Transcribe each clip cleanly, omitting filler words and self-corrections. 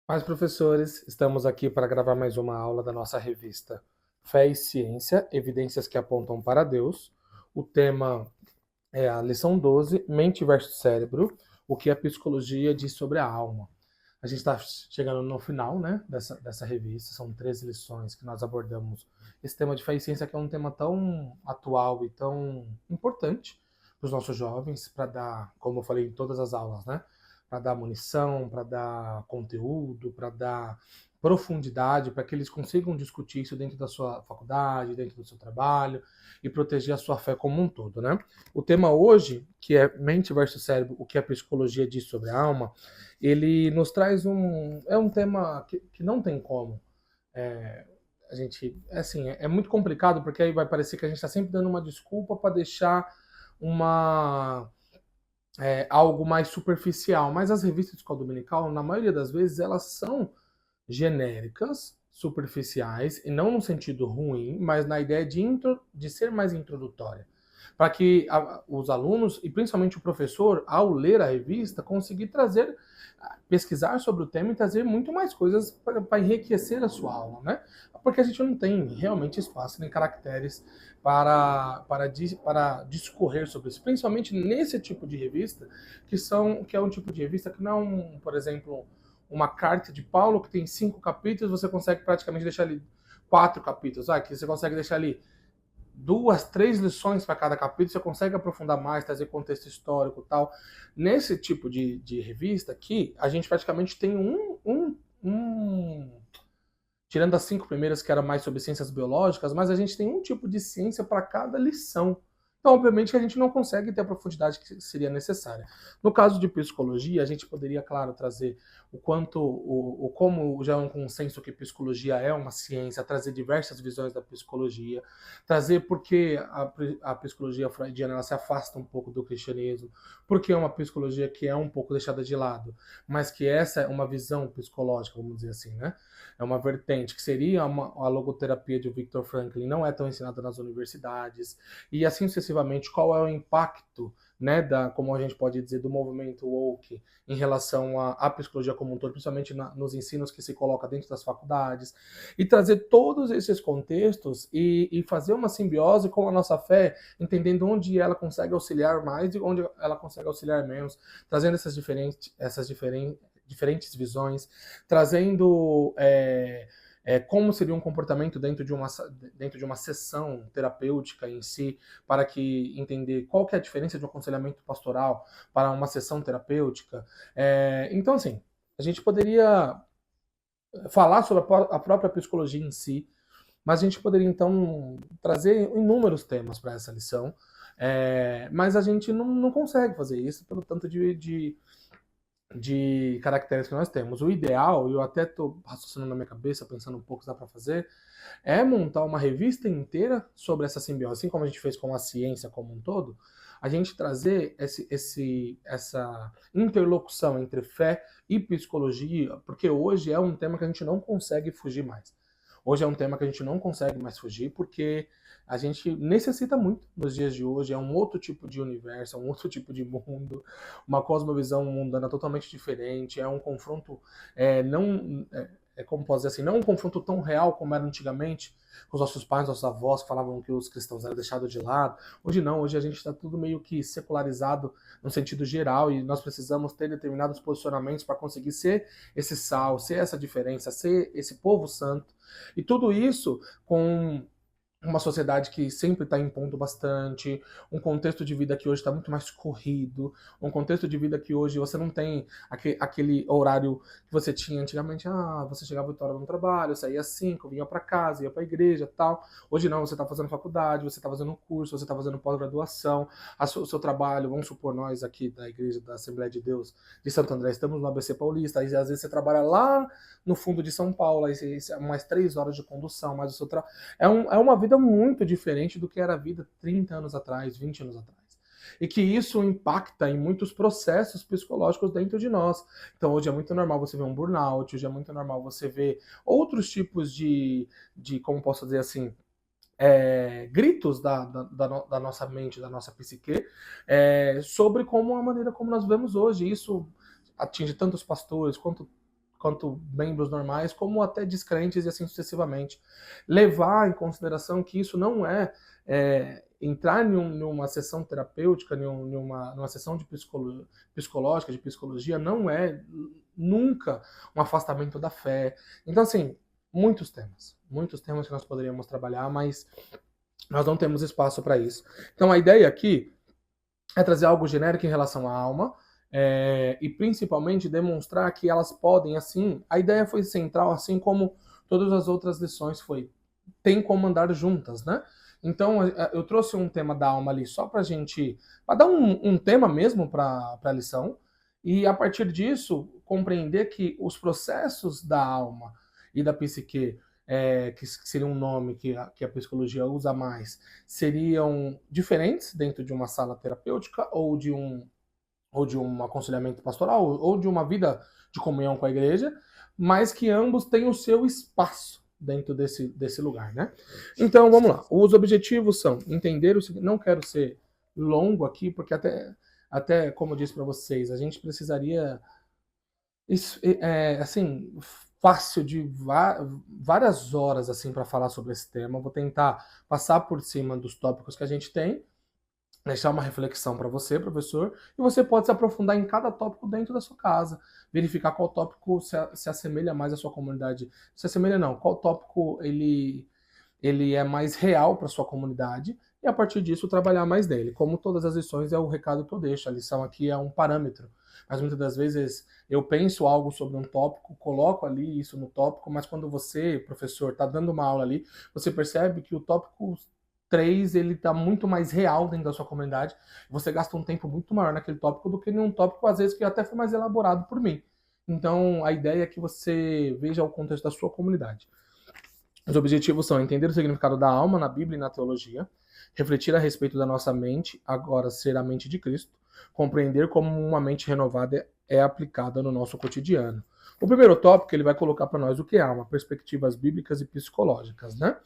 Mas, professores, estamos aqui para gravar mais uma aula da nossa revista Fé e Ciência, Evidências que Apontam para Deus. O tema é a lição 12, Mente versus Cérebro, o que a psicologia diz sobre a alma. A gente está chegando no final, né, dessa revista, são 13 lições que nós abordamos esse tema de fé e ciência, que é um tema tão atual e tão importante para os nossos jovens, para dar, como eu falei em todas as aulas, né, para dar munição, para dar conteúdo, para dar profundidade, para que eles consigam discutir isso dentro da sua faculdade, dentro do seu trabalho e proteger a sua fé como um todo, né? O tema hoje, que é mente versus cérebro, o que a psicologia diz sobre a alma, ele nos traz um tema que não tem como. É, a gente, assim, é muito complicado porque aí vai parecer que a gente está sempre dando uma desculpa para deixar uma algo mais superficial. Mas as revistas de escola dominical, na maioria das vezes, elas são genéricas, superficiais, e não no sentido ruim, mas na ideia de ser mais introdutória. Para que os alunos, e principalmente o professor, ao ler a revista, conseguir trazer, pesquisar sobre o tema e trazer muito mais coisas para enriquecer a sua aula, né? Porque a gente não tem realmente espaço nem caracteres para discorrer sobre isso, principalmente nesse tipo de revista, que é um tipo de revista que não, por exemplo, uma carta de Paulo que tem 5 capítulos, você consegue praticamente deixar ali 4 capítulos. Que você consegue deixar ali 2, 3 lições para cada capítulo, você consegue aprofundar mais, trazer contexto histórico e tal. Nesse tipo de revista aqui, a gente praticamente tem tirando as 5 primeiras que eram mais sobre ciências biológicas, mas a gente tem um tipo de ciência para cada lição. Então, obviamente, que a gente não consegue ter a profundidade que seria necessária. No caso de psicologia, a gente poderia, claro, trazer como já é um consenso que psicologia é uma ciência, trazer diversas visões da psicologia, trazer porque a psicologia freudiana ela se afasta um pouco do cristianismo, porque é uma psicologia que é um pouco deixada de lado, mas que essa é uma visão psicológica, vamos dizer assim, né? É uma vertente que seria a logoterapia de Viktor Frankl, não é tão ensinada nas universidades, e assim sucessivamente, qual é o impacto, né, como a gente pode dizer, do movimento woke em relação à psicologia como um todo, principalmente nos ensinos que se coloca dentro das faculdades, e trazer todos esses contextos e fazer uma simbiose com a nossa fé, entendendo onde ela consegue auxiliar mais e onde ela consegue auxiliar menos, trazendo diferentes visões, trazendo como seria um comportamento dentro de uma sessão terapêutica em si, para que entender qual que é a diferença de um aconselhamento pastoral para uma sessão terapêutica. Então, assim, a gente poderia falar sobre a própria psicologia em si, mas a gente poderia, então, trazer inúmeros temas para essa lição, mas a gente não consegue fazer isso pelo tanto de caracteres que nós temos. O ideal, eu até estou raciocinando na minha cabeça, pensando um pouco se dá para fazer, é montar uma revista inteira sobre essa simbiose, assim como a gente fez com a ciência como um todo, a gente trazer essa interlocução entre fé e psicologia, porque hoje é um tema que a gente não consegue fugir mais. Hoje é um tema que a gente não consegue mais fugir, porque a gente necessita muito nos dias de hoje. É um outro tipo de universo, é um outro tipo de mundo, uma cosmovisão mundana totalmente diferente. É um confronto, não. Como posso dizer assim, não um confronto tão real como era antigamente, com os nossos pais, nossos avós que falavam que os cristãos eram deixados de lado. Hoje não, hoje a gente está tudo meio que secularizado no sentido geral e nós precisamos ter determinados posicionamentos para conseguir ser esse sal, ser essa diferença, ser esse povo santo. E tudo isso com uma sociedade que sempre está impondo bastante, um contexto de vida que hoje está muito mais corrido, um contexto de vida que hoje você não tem aquele horário que você tinha antigamente. Você chegava 8 horas no trabalho, saía às 5, vinha para casa, ia para a igreja tal. Hoje não, você está fazendo faculdade, você está fazendo um curso, você está fazendo pós-graduação, o seu trabalho, vamos supor nós aqui da igreja da Assembleia de Deus de Santo André, estamos no ABC Paulista, aí às vezes você trabalha lá no fundo de São Paulo, aí mais 3 horas de condução, mais o seu trabalho. É uma vida muito diferente do que era a vida 30 anos atrás, 20 anos atrás. E que isso impacta em muitos processos psicológicos dentro de nós. Então, hoje é muito normal você ver um burnout, hoje é muito normal você ver outros tipos como posso dizer assim, gritos da nossa mente, da nossa psique, sobre como a maneira como nós vemos hoje. Isso atinge tanto os pastores quanto quanto membros normais, como até descrentes e assim sucessivamente. Levar em consideração que isso não entrar numa sessão terapêutica, numa sessão de psicológica, de psicologia, não é nunca um afastamento da fé. Então, assim, muitos temas que nós poderíamos trabalhar, mas nós não temos espaço para isso. Então, a ideia aqui é trazer algo genérico em relação à alma, e principalmente demonstrar que elas podem, assim, a ideia foi central, assim como todas as outras lições tem como andar juntas, né? Então, eu trouxe um tema da alma ali só para dar um tema mesmo para a lição, e a partir disso, compreender que os processos da alma e da psique, que seria um nome que a psicologia usa mais, seriam diferentes dentro de uma sala terapêutica ou de um aconselhamento pastoral ou de uma vida de comunhão com a igreja, mas que ambos têm o seu espaço dentro desse lugar, né? Então, vamos lá. Os objetivos são entender o seguinte, não quero ser longo aqui, porque até como eu disse para vocês, a gente precisaria assim, fácil de várias horas assim para falar sobre esse tema. Vou tentar passar por cima dos tópicos que a gente tem, deixar uma reflexão para você, professor, e você pode se aprofundar em cada tópico dentro da sua casa, verificar qual tópico se assemelha mais à sua comunidade. Se assemelha não, qual tópico ele é mais real para sua comunidade, e a partir disso trabalhar mais nele. Como todas as lições, é o recado que eu deixo. A lição aqui é um parâmetro, mas muitas das vezes eu penso algo sobre um tópico, coloco ali isso no tópico, mas quando você, professor, está dando uma aula ali, você percebe que o tópico 3 ele está muito mais real dentro da sua comunidade. Você gasta um tempo muito maior naquele tópico do que em um tópico, às vezes, que até foi mais elaborado por mim. Então, a ideia é que você veja o contexto da sua comunidade. Os objetivos são entender o significado da alma na Bíblia e na teologia, refletir a respeito da nossa mente, agora ser a mente de Cristo, compreender como uma mente renovada é aplicada no nosso cotidiano. O primeiro tópico ele vai colocar para nós o que é alma, perspectivas bíblicas e psicológicas, né?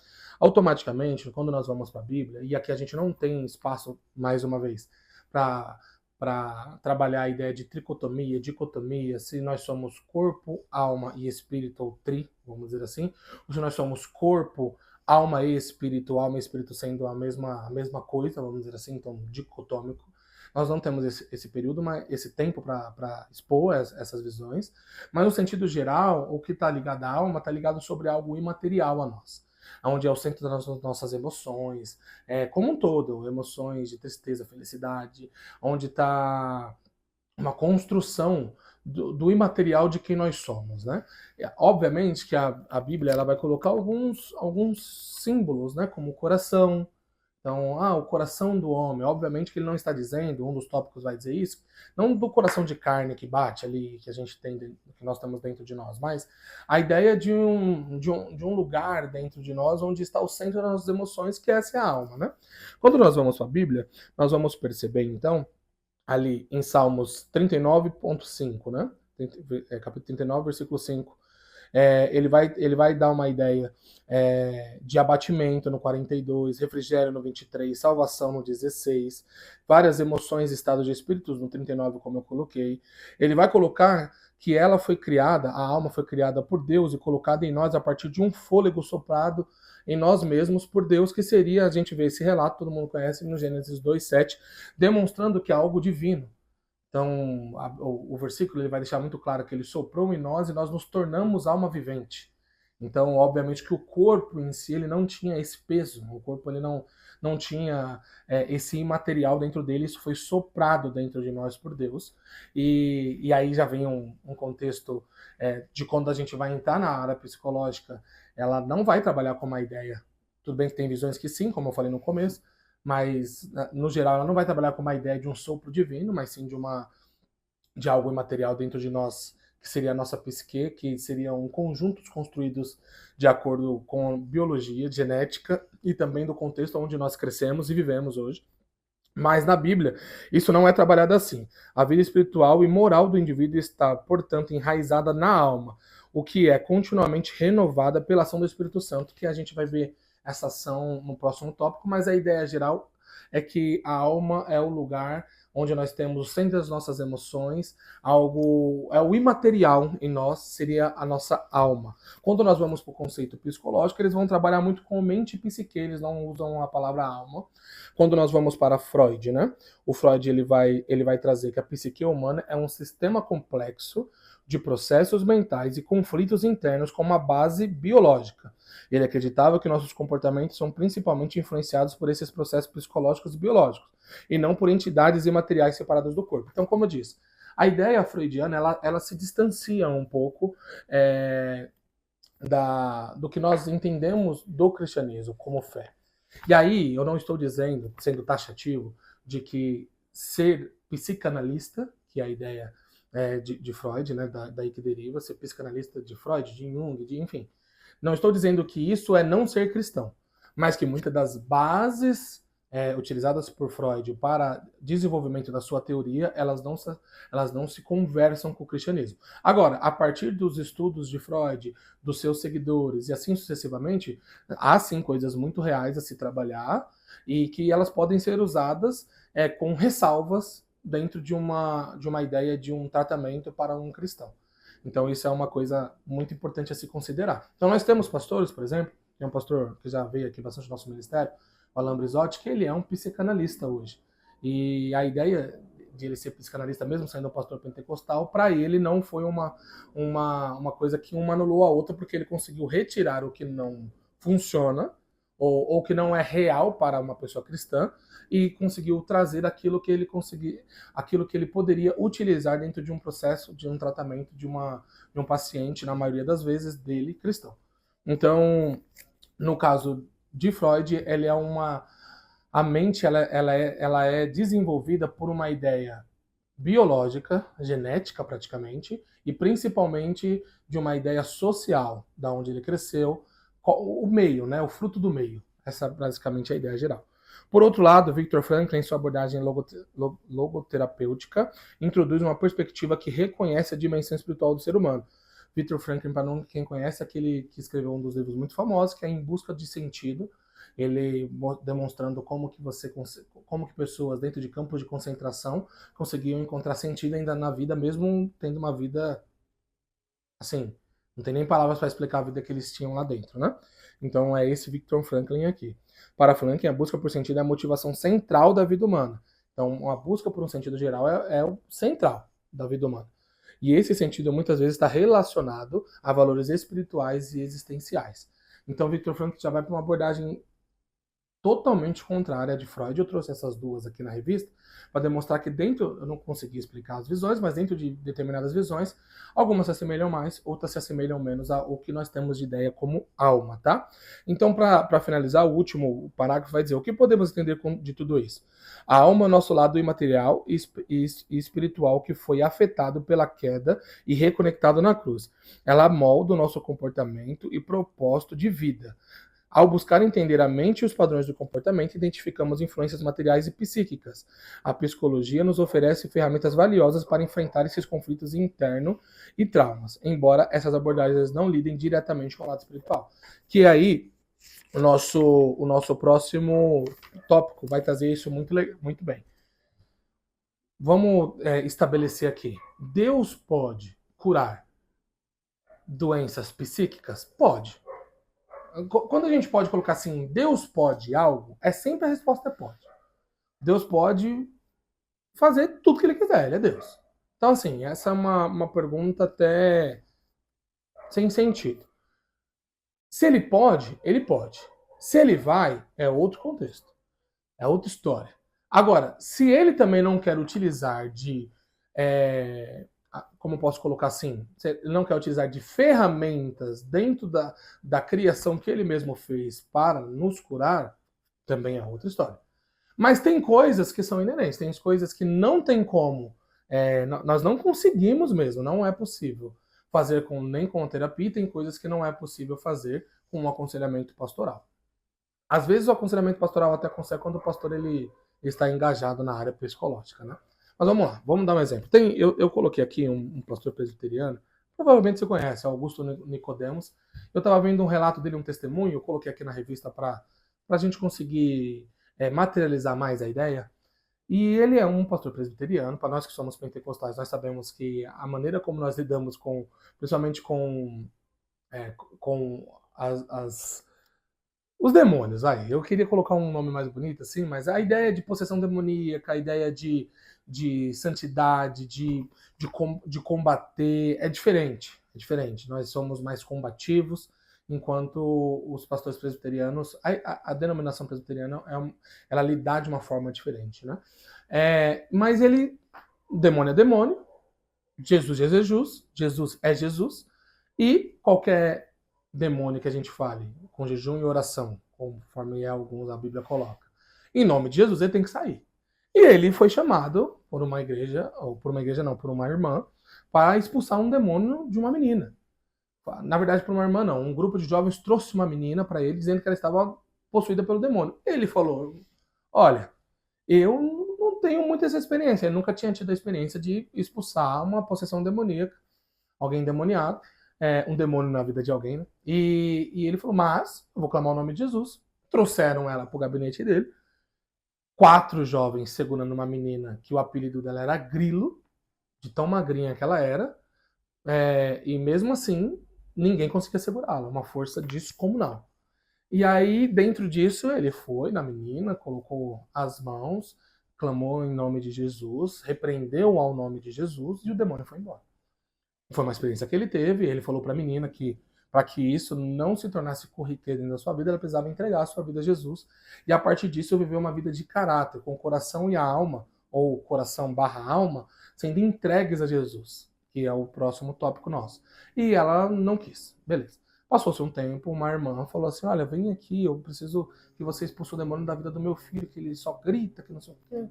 Automaticamente, quando nós vamos para a Bíblia, e aqui a gente não tem espaço, mais uma vez, para trabalhar a ideia de tricotomia, dicotomia, se nós somos corpo, alma e espírito, ou vamos dizer assim, ou se nós somos corpo, alma e espírito sendo a mesma coisa, vamos dizer assim, então dicotômico. Nós não temos esse período, esse tempo para expor essas visões, mas no sentido geral, o que está ligado à alma está ligado sobre algo imaterial a nós, onde é o centro das nossas emoções, como um todo, emoções de tristeza, felicidade, onde está uma construção do imaterial de quem nós somos, né? Obviamente que a Bíblia ela vai colocar alguns símbolos, né? Como o coração. Então, o coração do homem, obviamente que ele não está dizendo, um dos tópicos vai dizer isso, não do coração de carne que bate ali, que a gente tem, que nós temos dentro de nós, mas a ideia de um lugar dentro de nós onde está o centro das nossas emoções, que essa é a alma, né? Quando nós vamos para a Bíblia, nós vamos perceber, então, ali em Salmos 39.5, né? Capítulo 39, versículo 5. Ele vai dar uma ideia de abatimento no 42, refrigério no 23, salvação no 16, várias emoções e estados de espíritos no 39, como eu coloquei. Ele vai colocar que ela foi criada, a alma foi criada por Deus e colocada em nós a partir de um fôlego soprado em nós mesmos por Deus, que seria, a gente vê esse relato, todo mundo conhece, no Gênesis 2:7, demonstrando que é algo divino. Então, o versículo ele vai deixar muito claro que ele soprou em nós e nós nos tornamos alma vivente. Então, obviamente que o corpo em si ele não tinha esse peso, o corpo ele não tinha esse imaterial dentro dele, isso foi soprado dentro de nós por Deus. E aí já vem um contexto de quando a gente vai entrar na área psicológica, ela não vai trabalhar com uma ideia. Tudo bem que tem visões que sim, como eu falei no começo, mas no geral ela não vai trabalhar com uma ideia de um sopro divino, mas sim de algo imaterial dentro de nós, que seria a nossa psique, que seriam conjuntos construídos de acordo com biologia, genética e também do contexto onde nós crescemos e vivemos hoje. Mas na Bíblia, isso não é trabalhado assim. A vida espiritual e moral do indivíduo está, portanto, enraizada na alma, o que é continuamente renovada pela ação do Espírito Santo, que a gente vai ver essa ação no próximo tópico, mas a ideia geral é que a alma é o lugar onde nós temos o centro das nossas emoções, algo é o imaterial em nós, seria a nossa alma. Quando nós vamos para o conceito psicológico, eles vão trabalhar muito com mente e psique, eles não usam a palavra alma. Quando nós vamos para Freud, né? O Freud ele vai trazer que a psique humana é um sistema complexo de processos mentais e conflitos internos com uma base biológica. Ele acreditava que nossos comportamentos são principalmente influenciados por esses processos psicológicos e biológicos, e não por entidades imateriais separadas do corpo. Então, como eu disse, a ideia freudiana ela se distancia um pouco do que nós entendemos do cristianismo como fé. E aí, eu não estou dizendo, sendo taxativo, de que ser psicanalista, que é a ideia de Freud, né, daí que deriva, ser psicanalista de Freud, de Jung, enfim. Não estou dizendo que isso é não ser cristão, mas que muitas das bases utilizadas por Freud para desenvolvimento da sua teoria, elas não se conversam com o cristianismo. Agora, a partir dos estudos de Freud, dos seus seguidores e assim sucessivamente, há sim coisas muito reais a se trabalhar e que elas podem ser usadas com ressalvas dentro de uma ideia de um tratamento para um cristão. Então isso é uma coisa muito importante a se considerar. Então nós temos pastores, por exemplo, tem um pastor que já veio aqui bastante no nosso ministério, o Alain Brizotti, que ele é um psicanalista hoje. E a ideia de ele ser psicanalista, mesmo sendo um pastor pentecostal, para ele não foi uma coisa que uma anulou a outra, porque ele conseguiu retirar o que não funciona, ou que não é real para uma pessoa cristã, e conseguiu trazer aquilo que ele poderia utilizar dentro de um processo, de um tratamento de um paciente, na maioria das vezes, dele cristão. Então, no caso de Freud, a mente ela é desenvolvida por uma ideia biológica, genética praticamente, e principalmente de uma ideia social, da onde ele cresceu, o meio, né, o fruto do meio. Essa é basicamente a ideia geral. Por outro lado, Viktor Frankl, em sua abordagem logoterapêutica, introduz uma perspectiva que reconhece a dimensão espiritual do ser humano. Viktor Frankl, para quem conhece, é aquele que escreveu um dos livros muito famosos, que é Em Busca de Sentido, ele demonstrando como que pessoas dentro de campos de concentração conseguiam encontrar sentido ainda na vida, mesmo tendo uma vida assim, não tem nem palavras para explicar a vida que eles tinham lá dentro, né? Então é esse Viktor Frankl aqui. Para Frankl, a busca por sentido é a motivação central da vida humana. Então, a busca por um sentido geral é o central da vida humana. E esse sentido muitas vezes está relacionado a valores espirituais e existenciais. Então, Viktor Frankl já vai para uma abordagem totalmente contrária de Freud. Eu trouxe essas duas aqui na revista para demonstrar que dentro, eu não consegui explicar as visões, mas dentro de determinadas visões, algumas se assemelham mais, outras se assemelham menos ao que nós temos de ideia como alma, tá? Então, para finalizar, o último parágrafo vai dizer o que podemos entender de tudo isso. A alma é o nosso lado imaterial e espiritual que foi afetado pela queda e reconectado na cruz. Ela molda o nosso comportamento e propósito de vida. Ao buscar entender a mente e os padrões do comportamento, identificamos influências materiais e psíquicas. A psicologia nos oferece ferramentas valiosas para enfrentar esses conflitos internos e traumas, embora essas abordagens não lidem diretamente com o lado espiritual. Que aí, o nosso próximo tópico vai trazer isso muito bem. Vamos estabelecer aqui. Deus pode curar doenças psíquicas? Pode. Quando a gente pode colocar assim, Deus pode algo, sempre a resposta é pode. Deus pode fazer tudo que ele quiser, ele é Deus. Então, assim, essa é uma pergunta até sem sentido. Se ele pode, ele pode. Se ele vai, é outro contexto. É outra história. Agora, se ele também não quer utilizar como posso colocar assim, ele não quer utilizar de ferramentas dentro da criação que ele mesmo fez para nos curar, também é outra história. Mas tem coisas que são inerentes, tem coisas que não tem como, nós não conseguimos mesmo, não é possível fazer nem com a terapia, tem coisas que não é possível fazer com um aconselhamento pastoral. Às vezes o aconselhamento pastoral até consegue quando o pastor ele está engajado na área psicológica, né? Mas vamos lá, vamos dar um exemplo. Eu coloquei aqui um pastor presbiteriano, provavelmente você conhece, Augusto Nicodemos. Eu estava vendo um relato dele, um testemunho, eu coloquei aqui na revista para a gente conseguir materializar mais a ideia. E ele é um pastor presbiteriano. Para nós que somos pentecostais, nós sabemos que a maneira como nós lidamos com, principalmente com os demônios, vai. Eu queria colocar um nome mais bonito, assim, mas a ideia de possessão demoníaca, a ideia de santidade, de combater, é diferente. É diferente. Nós somos mais combativos, enquanto os pastores presbiterianos, a denominação presbiteriana, ela lidar de uma forma diferente, né? Mas demônio é demônio, Jesus é Jesus, Jesus é Jesus, e qualquer demônio que a gente fale com jejum e oração, conforme alguns a Bíblia coloca, em nome de Jesus, ele tem que sair. E ele foi chamado por uma igreja, ou por uma igreja não, por uma irmã, para expulsar um demônio de uma menina. Na verdade, por uma irmã não, um grupo de jovens trouxe uma menina para ele, dizendo que ela estava possuída pelo demônio. Ele falou, olha, eu não tenho muita essa experiência, eu nunca tinha tido a experiência de expulsar uma possessão demoníaca, alguém endemoniado, um demônio na vida de alguém, né? E ele falou, mas eu vou clamar o nome de Jesus. Trouxeram ela pro gabinete dele, 4 jovens segurando uma menina que o apelido dela era Grilo, de tão magrinha que ela era, e mesmo assim ninguém conseguia segurá-la, uma força descomunal. E aí, dentro disso, ele foi na menina, colocou as mãos, clamou em nome de Jesus, repreendeu ao nome de Jesus e o demônio foi embora. Foi uma experiência que ele teve, ele falou para a menina que para que isso não se tornasse corriqueiro na sua vida, ela precisava entregar a sua vida a Jesus. E a partir disso, eu viveu uma vida de caráter, com o coração e a alma, ou coração/alma, sendo entregues a Jesus, que é o próximo tópico nosso. E ela não quis. Beleza. Passou-se um tempo, uma irmã falou assim, olha, vem aqui, eu preciso que você expulse o demônio da vida do meu filho, que ele só grita, que não sei o quê.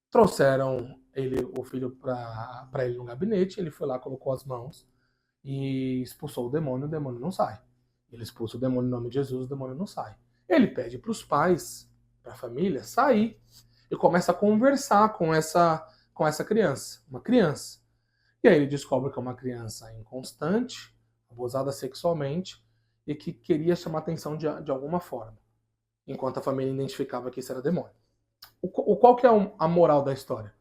Trouxeram o filho para ele no gabinete, ele foi lá, colocou as mãos e expulsou o demônio não sai. Ele expulsa o demônio em nome de Jesus, o demônio não sai. Ele pede para os pais, para a família, sair e começa a conversar com essa criança, uma criança. E aí ele descobre que é uma criança inconstante, abusada sexualmente e que queria chamar atenção de alguma forma, enquanto a família identificava que isso era demônio. Qual que é a moral da história?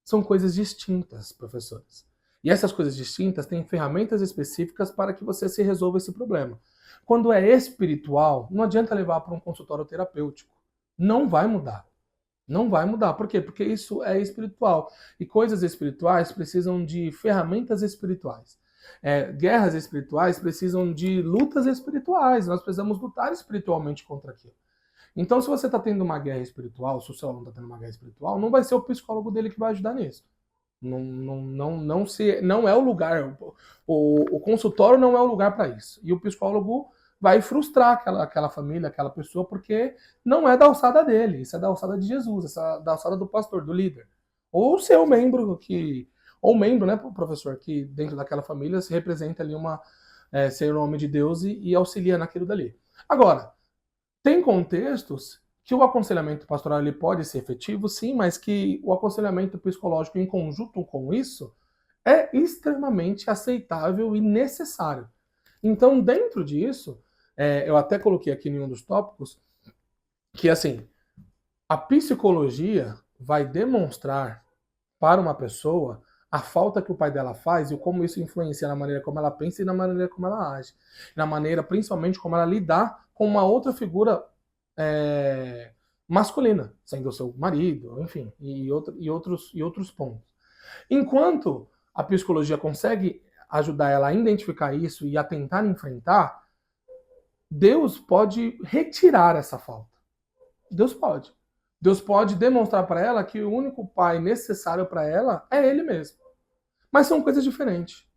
São coisas distintas, professores. E essas coisas distintas têm ferramentas específicas para que você se resolva esse problema. Quando é espiritual, não adianta levar para um consultório terapêutico. Não vai mudar. Não vai mudar. Por quê? Porque isso é espiritual. E coisas espirituais precisam de ferramentas espirituais. Guerras espirituais precisam de lutas espirituais. Nós precisamos lutar espiritualmente contra aquilo. Então, se você está tendo uma guerra espiritual, se o seu aluno está tendo uma guerra espiritual, não vai ser o psicólogo dele que vai ajudar nisso. Não é o lugar. O consultório não é o lugar para isso. E o psicólogo vai frustrar aquela família, aquela pessoa, porque não é da alçada dele. Isso é da alçada de Jesus, isso é da alçada do pastor, do líder. Ou o seu membro ou membro, né, professor, que dentro daquela família se representa ali ser o homem de Deus e auxilia naquilo dali. Agora, tem contextos que o aconselhamento pastoral ele pode ser efetivo, sim, mas que o aconselhamento psicológico em conjunto com isso é extremamente aceitável e necessário. Então, dentro disso, eu até coloquei aqui em um dos tópicos que, assim, a psicologia vai demonstrar para uma pessoa a falta que o pai dela faz e como isso influencia na maneira como ela pensa e na maneira como ela age. Na maneira, principalmente, como ela lidar com uma outra figura masculina, sendo o seu marido, enfim, e outros pontos. Enquanto a psicologia consegue ajudar ela a identificar isso e a tentar enfrentar, Deus pode retirar essa falta. Deus pode. Deus pode demonstrar para ela que o único pai necessário para ela é ele mesmo. Mas são coisas diferentes.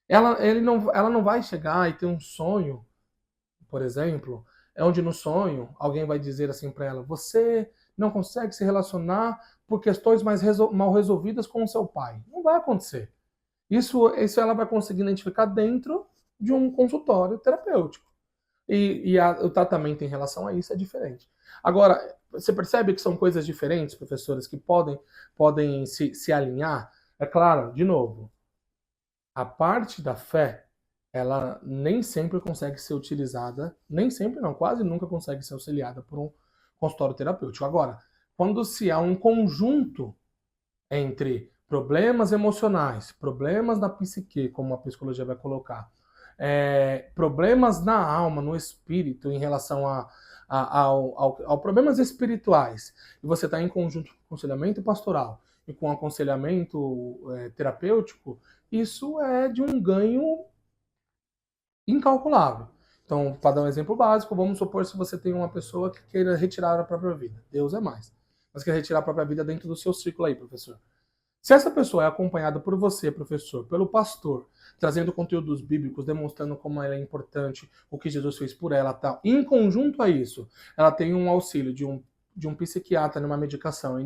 Ela não vai chegar e ter um sonho, por exemplo, onde no sonho alguém vai dizer assim para ela: você não consegue se relacionar por questões mal resolvidas com o seu pai. Não vai acontecer. Isso ela vai conseguir identificar dentro de um consultório terapêutico. O tratamento em relação a isso é diferente. Agora, você percebe que são coisas diferentes, professores, que podem se alinhar? É claro, de novo, a parte da fé, ela nem sempre consegue ser utilizada, nem sempre não, quase nunca consegue ser auxiliada consultório terapêutico. Agora, quando se há um conjunto entre problemas emocionais, problemas da psique, como a psicologia vai colocar, problemas na alma, no espírito, em relação ao problemas espirituais, e você está em conjunto com aconselhamento pastoral e com aconselhamento terapêutico, isso é de um ganho incalculável. Então, para dar um exemplo básico, vamos supor se você tem uma pessoa que queira retirar a própria vida. Deus é mais. Mas quer retirar a própria vida dentro do seu círculo aí, professor. Se essa pessoa é acompanhada por você, professor, pelo pastor, trazendo conteúdos bíblicos, demonstrando como ela é importante, o que Jesus fez por ela, tal, em conjunto a isso, ela tem um auxílio de um psiquiatra numa medicação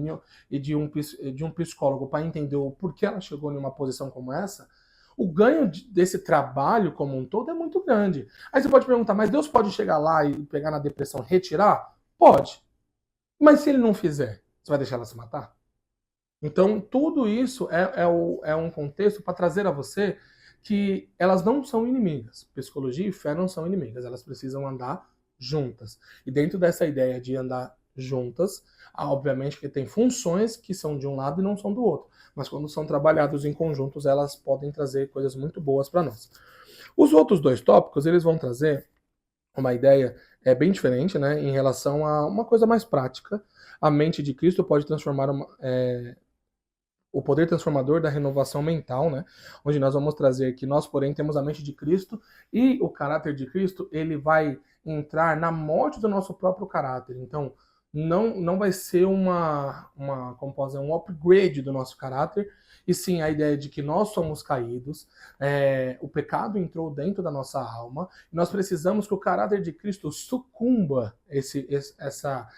e de um psicólogo para entender o porquê ela chegou em uma posição como essa, o ganho desse trabalho como um todo é muito grande. Aí você pode perguntar, mas Deus pode chegar lá e pegar na depressão, retirar? Pode. Mas se ele não fizer, você vai deixar ela se matar? Então, tudo isso é um contexto para trazer a você que elas não são inimigas. Psicologia e fé não são inimigas, elas precisam andar juntas. E dentro dessa ideia de andar juntas, obviamente que tem funções que são de um lado e não são do outro. Mas quando são trabalhados em conjuntos, elas podem trazer coisas muito boas para nós. Os outros dois tópicos, eles vão trazer uma ideia bem diferente, né, em relação a uma coisa mais prática. A mente de Cristo pode transformar o poder transformador da renovação mental, né? Onde nós vamos trazer que nós, porém, temos a mente de Cristo e o caráter de Cristo, ele vai entrar na morte do nosso próprio caráter. Então, não vai ser como posso dizer, um upgrade do nosso caráter, e sim a ideia de que nós somos caídos, o pecado entrou dentro da nossa alma, e nós precisamos que o caráter de Cristo sucumba essa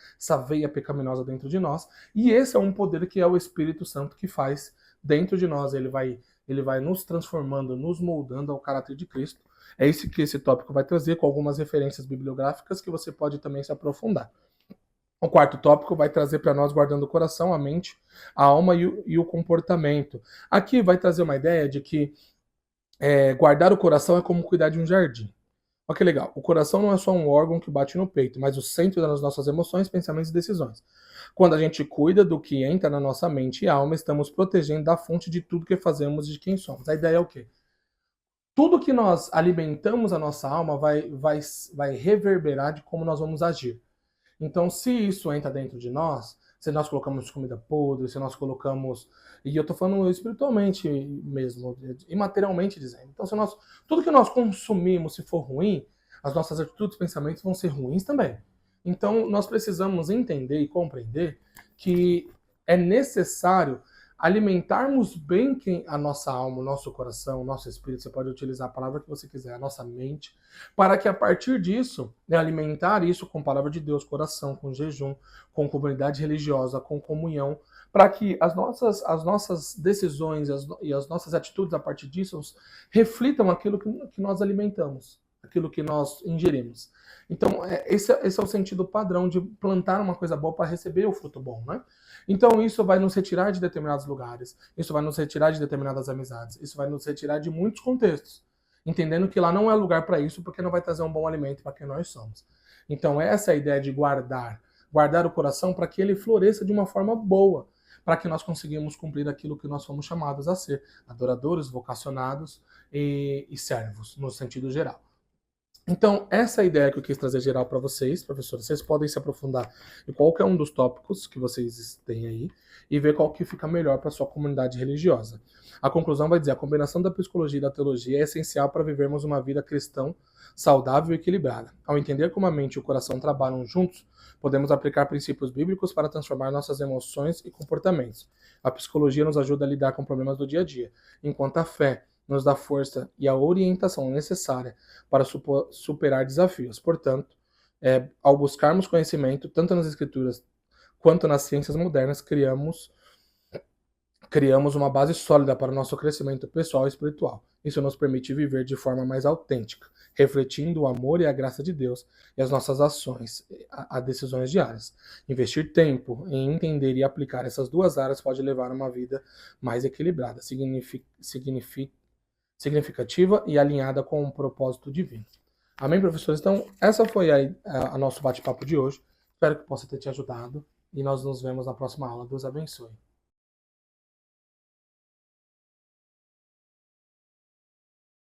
veia pecaminosa dentro de nós, e esse é um poder que é o Espírito Santo que faz dentro de nós. Ele vai nos transformando, nos moldando ao caráter de Cristo. É isso que esse tópico vai trazer, com algumas referências bibliográficas que você pode também se aprofundar. O quarto tópico vai trazer para nós guardando o coração, a mente, a alma e o comportamento. Aqui vai trazer uma ideia de que guardar o coração é como cuidar de um jardim. Olha que legal. O coração não é só um órgão que bate no peito, mas o centro das nossas emoções, pensamentos e decisões. Quando a gente cuida do que entra na nossa mente e alma, estamos protegendo da fonte de tudo que fazemos e de quem somos. A ideia é o quê? Tudo que nós alimentamos a nossa alma vai reverberar de como nós vamos agir. Então, se isso entra dentro de nós, se nós colocamos comida podre, se nós colocamos... E eu estou falando espiritualmente mesmo, imaterialmente dizendo. Então, tudo que nós consumimos, se for ruim, as nossas atitudes e pensamentos vão ser ruins também. Então, nós precisamos entender e compreender que é necessário alimentarmos bem a nossa alma, o nosso coração, o nosso espírito, você pode utilizar a palavra que você quiser, a nossa mente, para que a partir disso, alimentar isso com a palavra de Deus, coração, com jejum, com comunidade religiosa, com comunhão, para que as nossas decisões e as nossas atitudes a partir disso reflitam aquilo que nós alimentamos, aquilo que nós ingerimos. Então, esse é o sentido padrão de plantar uma coisa boa para receber o fruto bom, né? Então, isso vai nos retirar de determinados lugares, isso vai nos retirar de determinadas amizades, isso vai nos retirar de muitos contextos, entendendo que lá não é lugar para isso, porque não vai trazer um bom alimento para quem nós somos. Então, essa é a ideia de guardar o coração para que ele floresça de uma forma boa, para que nós conseguimos cumprir aquilo que nós fomos chamados a ser, adoradores, vocacionados e servos, no sentido geral. Então, essa é a ideia que eu quis trazer geral para vocês, professores. Vocês podem se aprofundar em qualquer um dos tópicos que vocês têm aí e ver qual que fica melhor para a sua comunidade religiosa. A conclusão vai dizer: a combinação da psicologia e da teologia é essencial para vivermos uma vida cristã saudável e equilibrada. Ao entender como a mente e o coração trabalham juntos, podemos aplicar princípios bíblicos para transformar nossas emoções e comportamentos. A psicologia nos ajuda a lidar com problemas do dia a dia, enquanto a fé nos dá força e a orientação necessária para superar desafios. Portanto, ao buscarmos conhecimento, tanto nas escrituras quanto nas ciências modernas, criamos uma base sólida para o nosso crescimento pessoal e espiritual. Isso nos permite viver de forma mais autêntica, refletindo o amor e a graça de Deus e as nossas ações, a decisões diárias. Investir tempo em entender e aplicar essas duas áreas pode levar a uma vida mais equilibrada, significativa e alinhada com um propósito divino. Amém, professores? Então, essa foi a nosso bate-papo de hoje. Espero que possa ter te ajudado e nós nos vemos na próxima aula. Deus abençoe.